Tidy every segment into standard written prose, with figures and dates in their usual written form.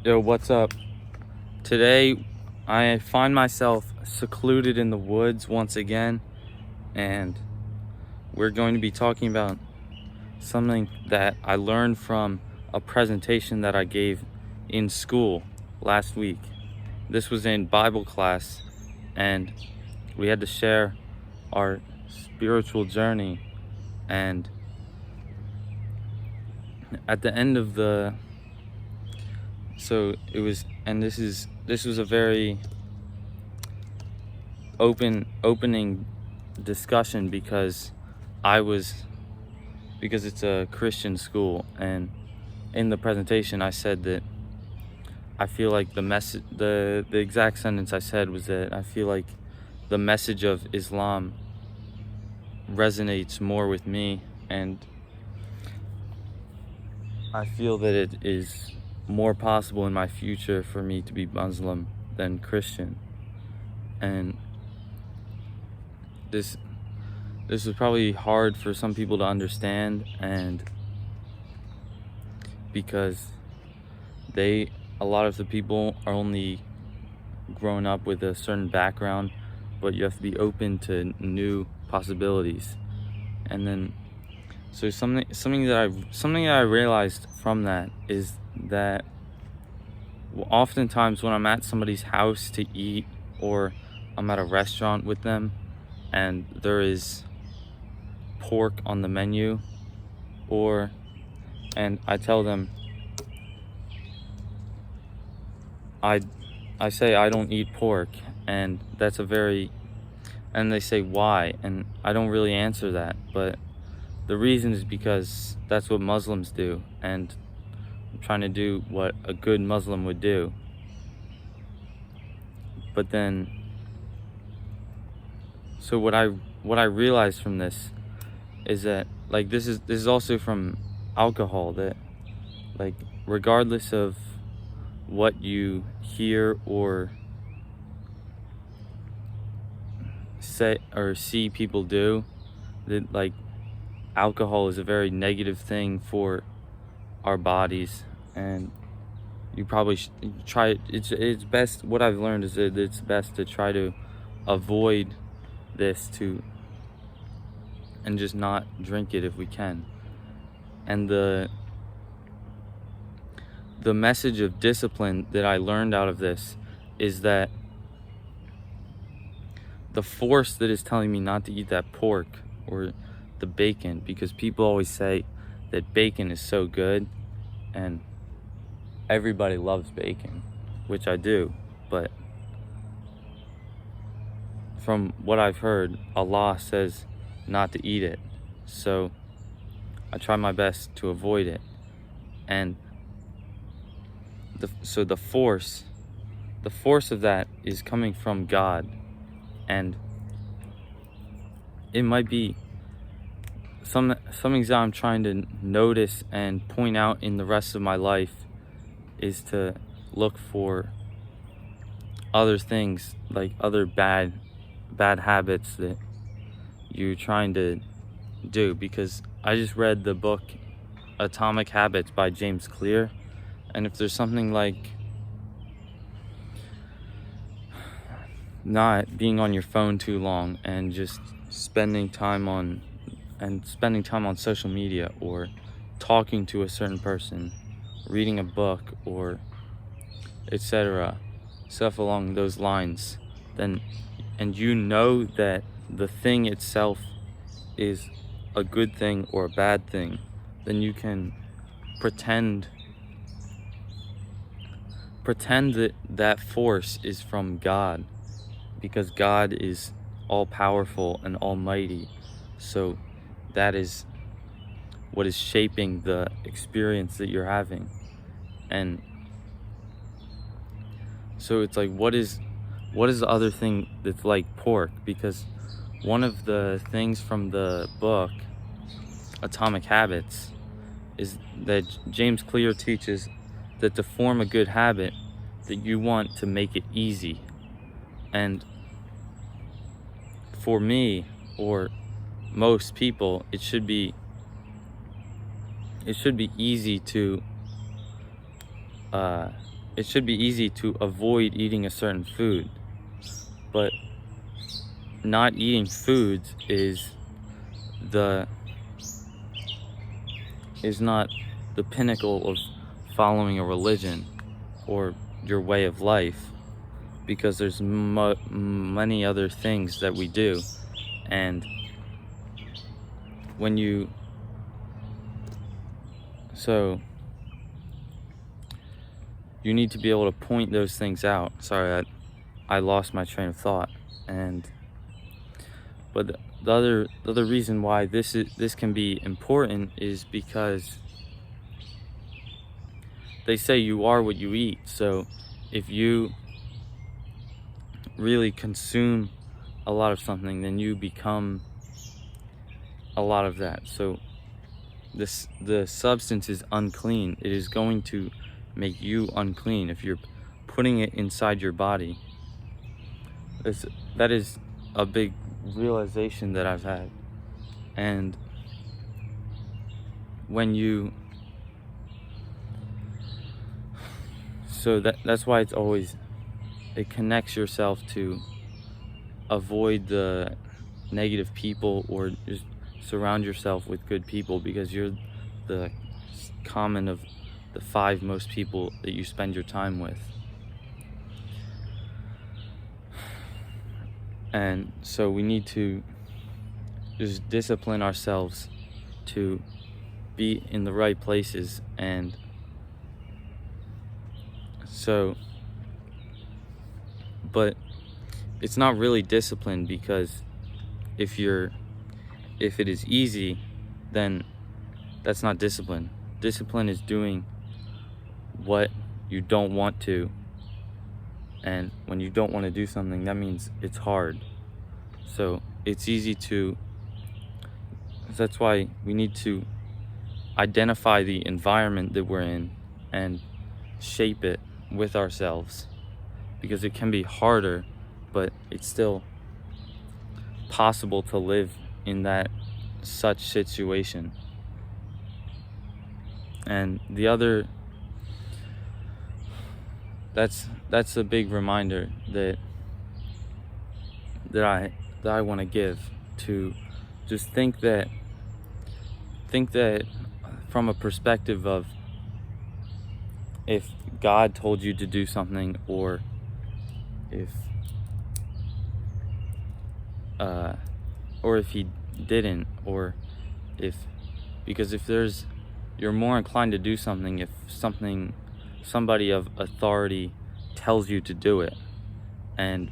Yo, what's up? Today, I find myself secluded in the woods once again, and we're going to be talking about something that I learned from a presentation that I gave in school last week. This was in Bible class, and we had to share our spiritual journey. And at the end of the this was a very opening discussion because it's a Christian school, and in the presentation I said that I feel like the exact sentence I said was that I feel like the message of Islam resonates more with me, and I feel that it is more possible in my future for me to be Muslim than Christian. And this is probably hard for some people to understand, and because a lot of the people are only grown up with a certain background, but you have to be open to new possibilities. And then so something that I realized from that is that oftentimes when I'm at somebody's house to eat, or I'm at a restaurant with them and there is pork on the menu, and I tell them, I say I don't eat pork, and they say why, and I don't really answer that, but the reason is because that's what Muslims do, and I'm trying to do what a good Muslim would do. But then, so what I realized from this is that, like, this is also from alcohol, that, like, regardless of what you hear or say or see people do, that, like, alcohol is a very negative thing for our bodies, and you probably try it. It's best, what I've learned is that it's best to try to avoid this, and just not drink it if we can. And the message of discipline that I learned out of this is that the force that is telling me not to eat that pork or the bacon, because people always say that bacon is so good, and everybody loves bacon, which I do, but from what I've heard, Allah says not to eat it, so I try my best to avoid it. And the force of that is coming from God, and it might be something that I'm trying to notice and point out in the rest of my life is to look for other things, like other bad habits that you're trying to do. Because I just read the book Atomic Habits by James Clear, and if there's something like not being on your phone too long, and just spending time on social media, or talking to a certain person, reading a book, or etc., stuff along those lines, then, and you know that the thing itself is a good thing or a bad thing, then you can pretend that force is from God, because God is all powerful and almighty. So that is what is shaping the experience that you're having. And so it's like, what is the other thing that's like pork? Because one of the things from the book Atomic Habits is that James Clear teaches that to form a good habit, that you want to make it easy. And for me, or most people, it should be easy to it should be easy to avoid eating a certain food, but not eating foods is not the pinnacle of following a religion or your way of life, because there's many other things that we do, and when you you need to be able to point those things out. Sorry, I lost my train of thought. But the other reason why this can be important is because they say you are what you eat. So if you really consume a lot of something, then you become a lot of that. So the substance is unclean. It is going to make you unclean if you're putting it inside your body. That is a big realization that I've had. And when you that's why it connects yourself to avoid the negative people, or just surround yourself with good people, because you're the common of the 5 most people that you spend your time with. And so we need to just discipline ourselves to be in the right places. And so, but it's not really discipline, because if it is easy, then that's not discipline. Discipline is doing what you don't want to, and when you don't want to do something, that means it's hard. So it's easy to, that's why we need to identify the environment that we're in and shape it with ourselves, because it can be harder, but it's still possible to live in that such situation. And the other, that's a big reminder that I want to give, to just think that from a perspective of, if God told you to do something, or if he didn't, or because if you're more inclined to do something if somebody of authority tells you to do it. And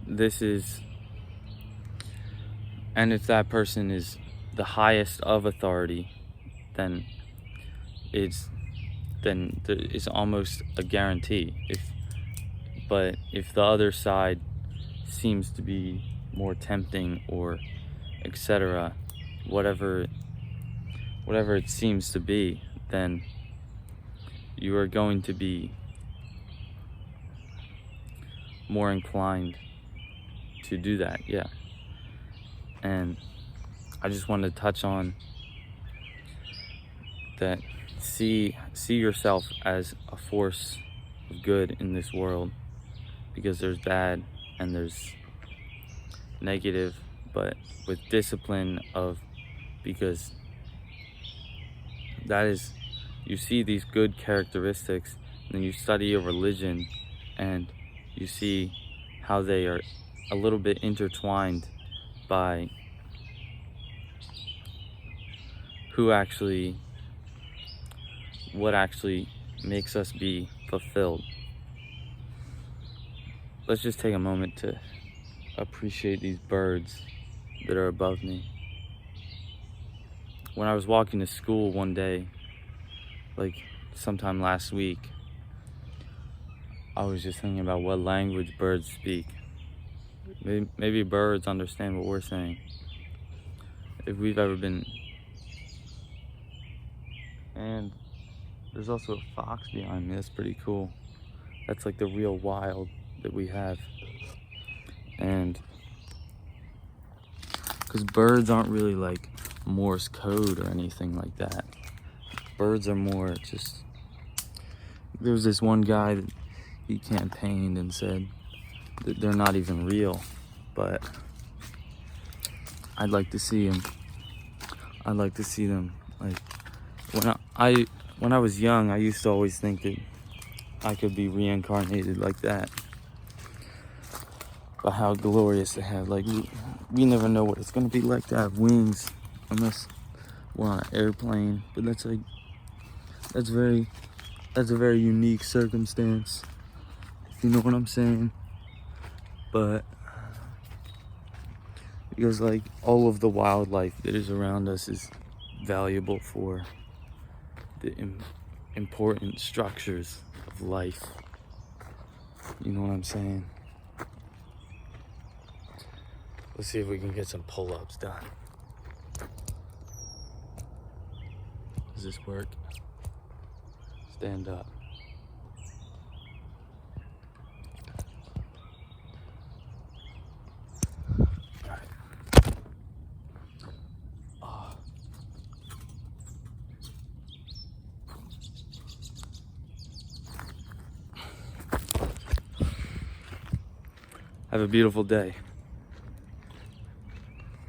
if that person is the highest of authority, then it's almost a guarantee. But if the other side seems to be more tempting, or etc., whatever it seems to be, then you are going to be more inclined to do that. Yeah. And I just wanted to touch on that. See yourself as a force of good in this world, because there's bad and there's negative, but with discipline because that is, you see these good characteristics, and then you study your religion, and you see how they are a little bit intertwined by what actually makes us be fulfilled. Let's just take a moment to appreciate these birds that are above me. When I was walking to school one day, like sometime last week, I was just thinking about what language birds speak. Maybe birds understand what we're saying. If we've ever been... And there's also a fox behind me. That's pretty cool. That's like the real wild that we have. And because birds aren't really like Morse code or anything like that. Birds are more just There was this one guy that he campaigned and said that they're not even real, but I'd like to see him. I'd like to see them. Like when I was young, I used to always think that I could be reincarnated like that. But how glorious to have, like, we never know what it's gonna be like to have wings unless we're on an airplane. But that's a very unique circumstance, if you know what I'm saying. But because, like, all of the wildlife that is around us is valuable for the important structures of life. You know what I'm saying? Let's see if we can get some pull-ups done. Does this work? Stand up. Have a beautiful day.